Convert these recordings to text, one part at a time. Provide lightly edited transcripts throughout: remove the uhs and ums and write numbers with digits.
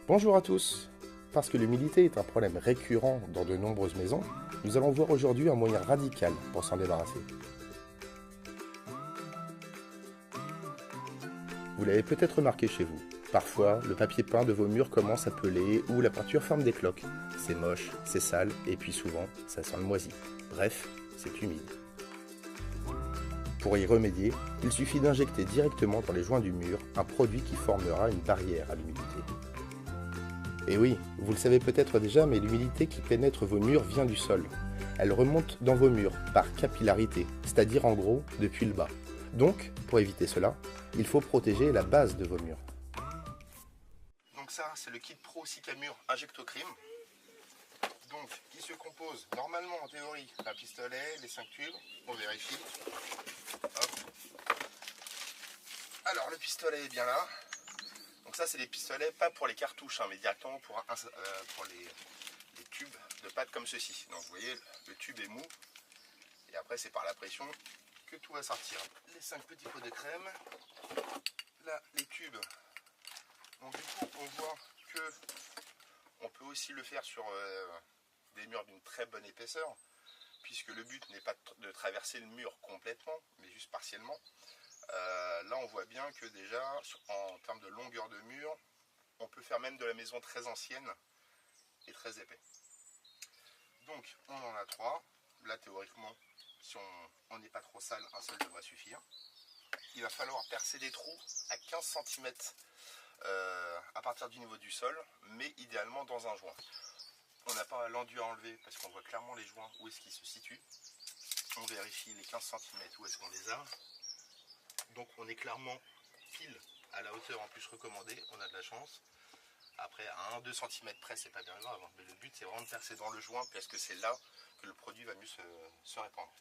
Bonjour à tous. Parce que l'humidité est un problème récurrent dans de nombreuses maisons, nous allons voir aujourd'hui un moyen radical pour s'en débarrasser. Vous l'avez peut-être remarqué chez vous. Parfois, le papier peint de vos murs commence à peler ou la peinture forme des cloques. C'est moche, c'est sale et puis souvent, ça sent le moisi. Bref, c'est humide. Pour y remédier, il suffit d'injecter directement dans les joints du mur un produit qui formera une barrière à l'humidité. Et oui, vous le savez peut-être déjà, mais l'humidité qui pénètre vos murs vient du sol. Elle remonte dans vos murs par capillarité, c'est-à-dire en gros depuis le bas. Donc, pour éviter cela, il faut protéger la base de vos murs. Donc ça, c'est le kit Pro Sicamur Injectocrim. Donc, qui se compose normalement en théorie d'un pistolet, les 5 tubes, on vérifie. Hop. Alors, le pistolet est bien là. Donc ça, c'est des pistolets, pas pour les cartouches, mais directement pour les tubes de pâte comme ceci. Donc vous voyez, le tube est mou, et après c'est par la pression que tout va sortir. Les 5 petits pots de crème, là les tubes. Donc du coup, on voit que on peut aussi le faire sur des murs d'une très bonne épaisseur, puisque le but n'est pas de traverser le mur complètement, mais juste partiellement. Là on voit bien que déjà en termes de longueur de mur, on peut faire même de la maison très ancienne et très épais. Donc on en a 3. Là théoriquement, si on n'est pas trop sale, un seul devrait suffire. Il va falloir percer des trous à 15 cm à partir du niveau du sol, mais idéalement dans un joint. On n'a pas l'enduit à enlever parce qu'on voit clairement les joints où est-ce qu'ils se situent. On vérifie les 15 cm où est-ce qu'on les a. Donc on est clairement pile à la hauteur en plus recommandée, on a de la chance. Après à 1-2 cm près c'est pas bien grave, mais le but c'est vraiment de percer dans le joint parce que c'est là que le produit va mieux se répandre.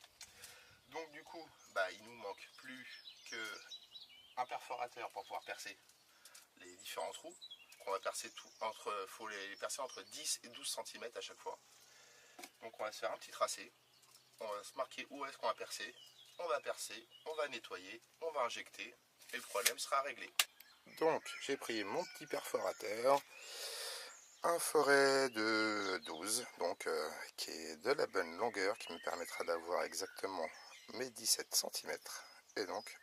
Donc du coup il nous manque plus qu'un perforateur pour pouvoir percer les différents trous. On va percer faut les percer entre 10 et 12 cm à chaque fois. Donc on va se faire un petit tracé, on va se marquer où est-ce qu'on va percer. On va percer, on va nettoyer, on va injecter et le problème sera réglé. Donc j'ai pris mon petit perforateur, un forêt de 12, donc qui est de la bonne longueur, qui me permettra d'avoir exactement mes 17 cm. Et donc